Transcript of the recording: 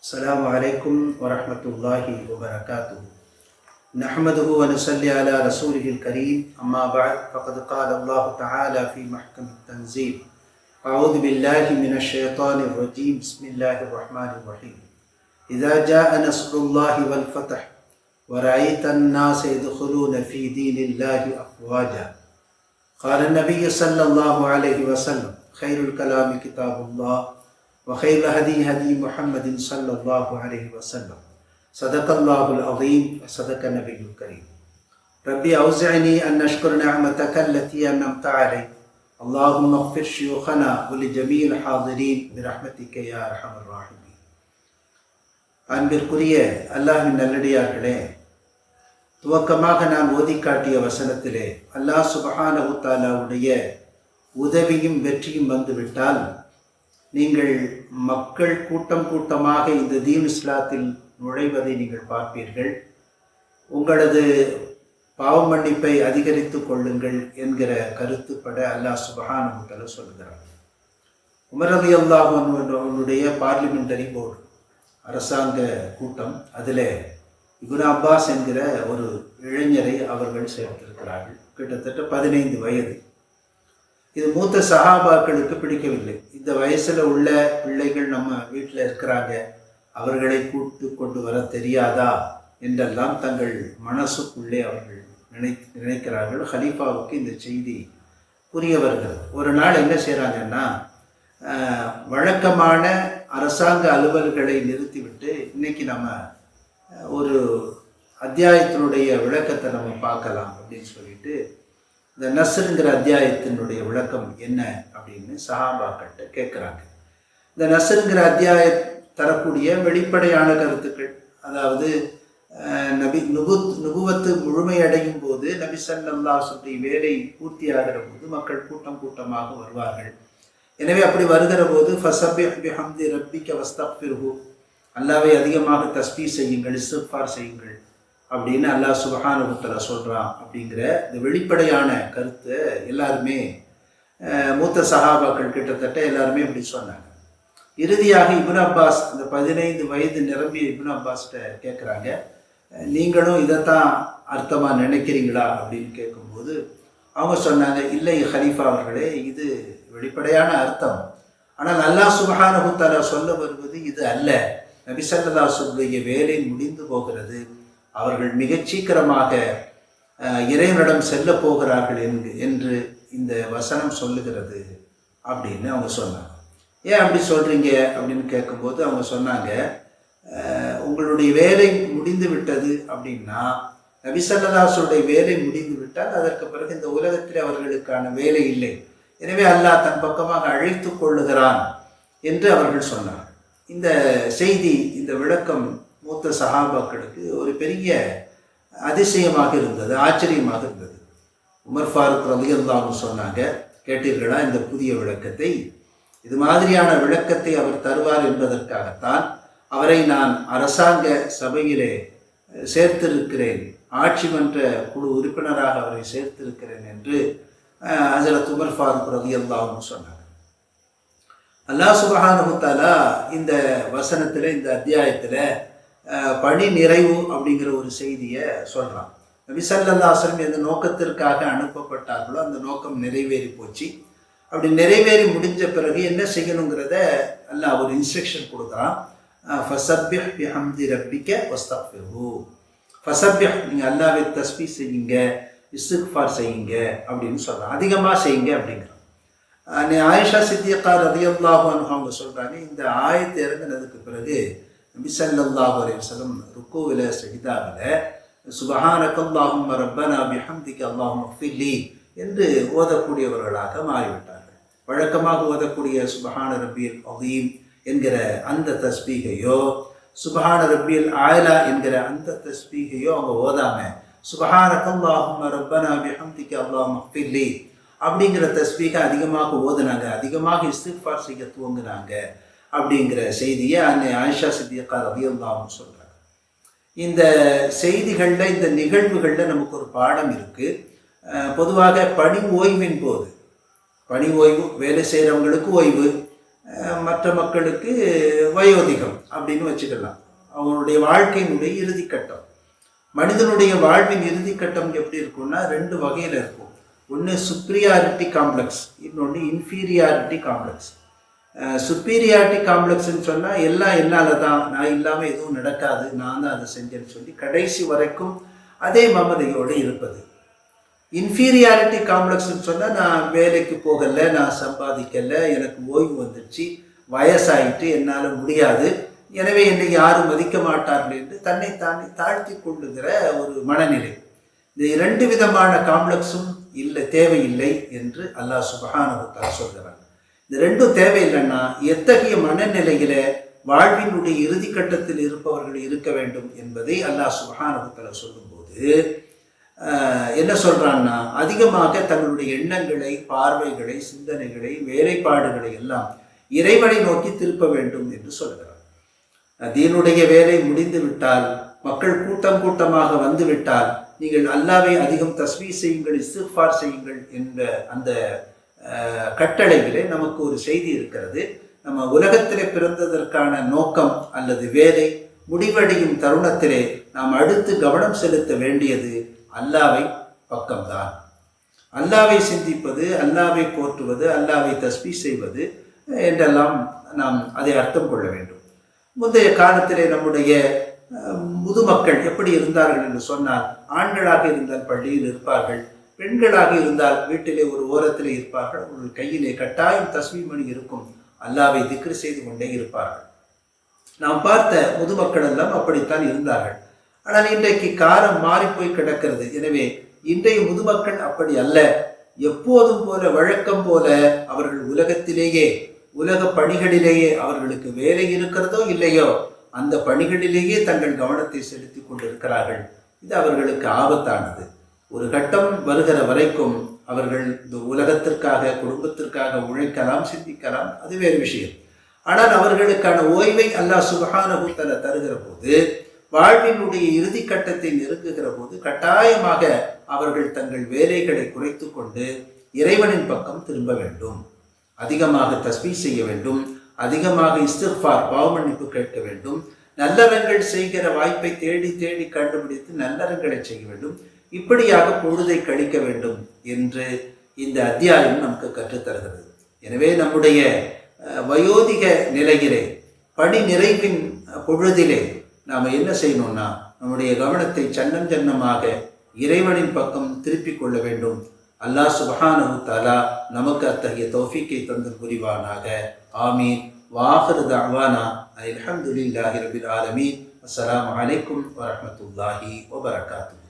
السلام عليكم ورحمة الله وبركاته. نحمده ونصلي على رسوله الكريم. أما بعد فقد قال الله تعالى في محكم التنزيل: أعوذ بالله من الشيطان الرجيم. بسم الله الرحمن الرحيم. إذا جاء نصر الله والفتح ورأيت الناس يدخلون في دين الله أفواجا. قال النبي صلى الله عليه وسلم: خير الكلام كتاب الله وخير الهدي هدي محمد صلى الله عليه وسلم. صدق الله العظيم وصدق النبي الكريم. ربي أوزعني أن نشكر نعمتك التي أنعمت علي. اللهم اغفر شيوخنا ولجميع الحاضرين برحمتك يا أرحم الراحمين. அன்பிற்குரிய அல்லாஹ்வின் நல்லடியார்களே, துவக்கமாக நான் ஓதி காட்டிய வசனத்திலே அல்லாஹ் சுப்ஹானஹு தஆலாவுடைய உதவியும் வெற்றியும் வந்துவிட்டால் நீங்கள் மக்கள் கூட்டம் கூட்டமாக இந்த தீன் இஸ்லாத்தில் நுழைவதை நீங்கள் பார்ப்பீர்கள். உங்களது பாவ மன்னிப்பை அதிகரித்துக் கொள்ளுங்கள் என்கிற கருத்துப்பட அல்லாஹ் சுப்ஹானஹு தஆலா சொல்கிறார். உமர் ரலியல்லாஹு அன்ஹுடைய பார்லிமெண்டரி போர்டு அரசாங்க கூட்டம், அதில் இப்னு அப்பாஸ் என்கிற ஒரு இளைஞரை அவர்கள் சேர்த்திருக்கிறார்கள். கிட்டத்தட்ட 15 வயது. இது மூத்த சஹாபாக்களுக்கு பிடிக்கவில்லை. இந்த வயசில் உள்ள பிள்ளைகள் நம்ம வீட்டில் இருக்கிறாங்க, அவர்களை கூட்டு கொண்டு வர தெரியாதா என்றெல்லாம் தங்கள் மனசுக்குள்ளே அவர்கள் நினைக்கிறார்கள். ஹலீஃபாவுக்கு இந்த செய்தி புரிய வருகிறது. ஒரு நாள் என்ன செய்கிறாங்கன்னா, வழக்கமான அரசாங்க அலுவல்களை நிறுத்திவிட்டு இன்னைக்கு நம்ம ஒரு அத்தியாயத்தினுடைய விளக்கத்தை நம்ம பார்க்கலாம் அப்படின்னு சொல்லிட்டு இந்த நஸ்ருங்கிற அத்தியாயத்தினுடைய விளக்கம் என்ன அப்படின்னு சஹாபாக்கிட்ட கேட்குறாங்க. இந்த நஸ்ருங்கிற அத்தியாயம் தரக்கூடிய வெளிப்படையான கருத்துக்கள், அதாவது நுபுவத்து முழுமையடையும் போது நபி ஸல்லல்லாஹு அலைஹி வஸல்லம் வேலை பூர்த்தியாகிற போது மக்கள் கூட்டம் கூட்டமாக வருவார்கள். எனவே அப்படி வருகிற போது ஃபஸப்பிஹ் பிஹம்தி ரப்பிக வஸ்தக்ஃபிர்ஹு, அல்லாஹ்வை அதிகமாக தஸ்பீஹ் செய்யுங்கள், இஸ்திக்ஃபார் செய்யுங்கள் அப்படின்னு அல்லாஹ் சுப்ஹானஹு தஆலா சொல்கிறான். அப்படிங்கிற இந்த வெளிப்படையான கருத்தை எல்லாருமே மூத்த சஹாபாக்கள் கிட்டத்தட்ட எல்லாருமே இப்படி சொன்னாங்க. இறுதியாக இப்னு அப்பாஸ், அந்த 15 வயது நிரம்பிய இப்னு அப்பாஸ்கிட்ட கேட்குறாங்க, நீங்களும் இதைத்தான் அர்த்தமாக நினைக்கிறீங்களா அப்படின்னு கேட்கும்போது அவங்க சொன்னாங்க, இல்லை ஹலீஃபா அவர்களே, இது வெளிப்படையான அர்த்தம். ஆனால் அல்லாஹ் சுப்ஹானஹு தஆலா சொல்ல வருவது இது அல்ல. நபி ஸல்லல்லாஹு அலைஹி வஸல்லம் வேலை முடிந்து போகிறது, அவர்கள் மிகச் சீக்கிரமாக இறைவனிடம் செல்ல போகிறார்கள் என்று இந்த வசனம் சொல்லுகிறது அப்படின்னு அவங்க சொன்னாங்க. ஏன் அப்படி சொல்கிறீங்க அப்படின்னு கேட்கும்போது அவங்க சொன்னாங்க, உங்களுடைய வேலை முடிந்து விட்டது அப்படின்னா, நபி ஸல்லல்லாஹு அலைஹி வஸல்லம் வேலை முடிந்து விட்டால் அதற்கு பிறகு இந்த உலகத்தில் அவர்களுக்கான வேலை இல்லை. எனவே அல்லாஹ் தன் பக்கமாக அழைத்து கொள்ளுகிறான் என்று அவர்கள் சொன்னார். இந்த செய்தி, இந்த விளக்கம் மூத்த சஹாபாக்களுக்கு ஒரு பெரிய அதிசயமாக இருந்தது, ஆச்சரியமாக இருந்தது. உமர் ஃபாரூக் ரலியல்லாஹு அன்ஹு சொன்னாங்க, கேட்டீர்களா இந்த புதிய விளக்கத்தை? இது மாதிரியான விளக்கத்தை அவர் தருவார் என்பதற்காகத்தான் அவரை நான் அரசாங்க சபையிலே சேர்த்திருக்கிறேன், ஆட்சி மன்ற குழு உறுப்பினராக அவரை சேர்த்திருக்கிறேன் என்று ஹஜ்ரத் உமர் ஃபாரூக் ரலியல்லாஹு அன்ஹு சொன்னாங்க. அல்லாஹ் சுப்ஹானஹு தஆலா இந்த வசனத்தில், இந்த அத்தியாயத்தில் பணி நிறைவு அப்படிங்கிற ஒரு செய்தியை சொல்கிறான். நபி ஸல்லல்லாஹு அலைஹி வஸல்லம் எந்த நோக்கத்திற்காக அனுப்பப்பட்டார்களோ அந்த நோக்கம் நிறைவேறி போச்சு. அப்படி நிறைவேறி முடிஞ்ச பிறகு என்ன செய்யணுங்கிறத அல்லாஹ் ஒரு இன்ஸ்ட்ரக்ஷன் கொடுக்குறான். ஃபஸப்பிஹ் பிஹம்தி ரப்பிக வஸ்தக்ஃபிர்ஹு. ஃபஸப்பிஹ், நீங்கள் அல்லாஹ்வை தஸ்பீஹ் செய்யுங்க, இஸ்திக்ஃபார் செய்யுங்க அப்படின்னு சொல்கிறான், அதிகமாக செய்யுங்க அப்படிங்கிறான். ஆயிஷா சித்தியக்கா ரலியல்லாஹு அன்ஹா அவங்க சொல்கிறாங்க, இந்த ஆயத்து இறங்கினதுக்கு பிறகு நபி ஸல்லல்லாஹு அலைஹி வஸல்லம் ருக்கூவில் சஜிதாவில் சுப்ஹானக்கல்லாஹும்ம ரப்பனா பிஹம்திக அல்லாஹும்ம ஃபில்லி என்று ஓதக்கூடியவர்களாக மாறிவிட்டார்கள். வழக்கமாக ஓதக்கூடிய சுப்ஹான ரப்பியல் அஸீம் என்கிற அந்த தஸ்பீகையோ, சுப்ஹான ரப்பியல் ஆலா என்கிற அந்த தஸ்பீகையோ அவங்க ஓதாமல் சுப்ஹானக்கல்லாஹும்ம ரப்பனா பிஹம்திக அல்லாஹும்ம ஃபில்லி அப்படிங்கிற தஸ்பீகை அதிகமாக ஓதுனாங்க, அதிகமாக இஸ்திக்ஃபார் செய்ய துவங்கினாங்க அப்படிங்கிற செய்தியை அன்னை ஆயிஷா சித்தியக்கா ரலியல்லாஹு அன்ஹா சொல்கிறாங்க. இந்த செய்திகளில், இந்த நிகழ்வுகளில் நமக்கு ஒரு பாடம் இருக்குது. பொதுவாக பணி ஓய்வின் போது, பணி ஓய்வு, வேலை செய்கிறவங்களுக்கு ஓய்வு, மற்ற மக்களுக்கு வயோதிகம் அப்படின்னு வச்சுக்கலாம். அவனுடைய வாழ்க்கையினுடைய இறுதிக்கட்டம். மனிதனுடைய வாழ்வின் இறுதிக்கட்டம் எப்படி இருக்கும்னா 2 வகையில் இருக்கும். ஒன்று சுப்ரியாரிட்டி காம்ப்ளெக்ஸ், இன்னொன்று இன்ஃபீரியாரிட்டி காம்ப்ளெக்ஸ். சுப்பீரியாரிட்டி காம்ப்ளெக்ஸ்ன்னு சொன்னால் எல்லாம் என்னால் தான், நான் இல்லாமல் எதுவும் நடக்காது, நான் தான் அதை செஞ்சேன்னு சொல்லி கடைசி வரைக்கும் அதே மமதையோடு இருப்பது. இன்ஃபீரியாரிட்டி காம்ப்ளெக்ஸ்ன்னு சொன்னால் நான் வேலைக்கு போகலை, நான் சம்பாதிக்கலை, எனக்கு ஓய்வு வந்துடுச்சு, வயசாயிட்டு, என்னால் முடியாது, எனவே என்னை யாரும் மதிக்க மாட்டார்கள் என்று தன்னை தானே தாழ்த்தி கொள்ளுகிற ஒரு மனநிலை. இந்த 2 விதமான காம்ப்ளெக்ஸும் தேவையில்லை என்று அல்லாஹ் சுப்ஹானஹு வ தஆலா சொல்கிறார். இந்த 2ம் தேவையில்லைன்னா எத்தகைய மனநிலையில வாழ்வினுடைய இறுதி கட்டத்தில் இருப்பவர்கள் இருக்க வேண்டும் என்பதை அல்லாஹ் சுப்ஹானஹு வ தஆலா சொல்லும்போது என்ன சொல்றான்னா, அதிகமாக தங்களுடைய எண்ணங்களை, பார்வைகளை, சிந்தனைகளை, வேலைப்பாடுகளை எல்லாம் இறைவனை நோக்கி திருப்ப வேண்டும் என்று சொல்கிறார். தீனுடைய வேலை முடிந்து விட்டால், மக்கள் கூட்டம் கூட்டமாக வந்து விட்டால், நீங்கள் அல்லாஹ்வை அதிகம் தஸ்பீஹ் செய்யுங்கள், இஸ்திக்ஃபார் செய்யுங்கள் என்ற அந்த கட்டளையிலே நமக்கு ஒரு செய்தி இருக்கிறது. நம்ம உலகத்திலே பிறந்ததற்கான நோக்கம் அல்லது வேலை முடிவடையும் தருணத்திலே நாம் அடுத்து கவனம் செலுத்த வேண்டியது அல்லாஹ்வை பக்கம்தான். அல்லாஹ்வை சிந்திப்பது, அல்லாஹ்வை போற்றுவது, அல்லாஹ்வை தஸ்பீஹ் செய்வது என்றெல்லாம் நாம் அதை அர்த்தம் கொள்ள வேண்டும். முந்தைய காலத்திலே நம்முடைய முதுமக்கள் எப்படி இருந்தார்கள் என்று சொன்னால், ஆண்களாக இருந்தால் பள்ளியில் இருப்பார்கள், பெண்களாக இருந்தால் வீட்டிலே ஒரு ஓரத்திலே இருப்பார்கள், ஒரு கையிலே கட்டாயம் தஸ்பீஹ் மணி இருக்கும், அல்லாஹ்வை திக்ர் செய்து கொண்டே இருப்பார்கள். நாம் பார்த்த முதுமக்கள் எல்லாம் அப்படித்தான் இருந்தார்கள். ஆனால் இன்றைக்கு காலம் மாறி போய் கிடக்கிறது. எனவே இன்றைய முதுமக்கள் அப்படி அல்ல. எப்போதும் போல, வழக்கம் போல அவர்கள் உலகத்திலேயே, உலக பணிகளிலேயே அவர்களுக்கு வேலை இருக்கிறதோ இல்லையோ அந்த பணிகளிலேயே தங்கள் கவனத்தை செலுத்தி கொண்டிருக்கிறார்கள். இது அவர்களுக்கு ஆபத்தானது. ஒரு கட்டம் வருகிற வரைக்கும் அவர்கள் இந்த உலகத்திற்காக, குடும்பத்திற்காக உழைக்கலாம், சிந்திக்கலாம், அது வேறு விஷயம். ஆனால் அவர்களுக்கான ஓய்வை அல்லாஹ் சுப்ஹானஹு வ தஆலா தருகிற போது, வாழ்வினுடைய இறுதி கட்டத்தை நெருங்குகிற போது கட்டாயமாக அவர்கள் தங்கள் வேலைகளை குறைத்து கொண்டு இறைவனின் பக்கம் திரும்ப வேண்டும். அதிகமாக தஸ்பீஹ் செய்ய வேண்டும், அதிகமாக இஸ்திக்ஃபார், பாவமன்னிப்பு கேட்க வேண்டும், நல்லறங்கள் செய்கிற வாய்ப்பை தேடி தேடி கண்டுபிடித்து நல்லறங்களை செய்ய வேண்டும். இப்படியாக பொழுதை கழிக்க வேண்டும் என்று இந்த அத்தியாயம் நமக்கு கற்றுத்தருகிறது. எனவே நம்முடைய வயோதிக நிலையிலே, பணி நிறைவின் பொழுதிலே நாம் என்ன செய்யணும்னா, நம்முடைய கவனத்தை சன்னம் சன்னமாக இறைவனின் பக்கம் திருப்பிக் கொள்ள வேண்டும். அல்லாஹ் சுப்ஹானஹு வ தஆலா நமக்கு அத்தகைய தௌஃபீக்கை தந்து புரிவானாக. ஆமீன். வாஹிரு தஅவானா அல்ஹம்துலில்லாஹி ரப்பில் ஆலமீன். அஸ்ஸலாமு அலைக்கும் வரஹ்மத்துல்லாஹி வபரகாத்துஹு.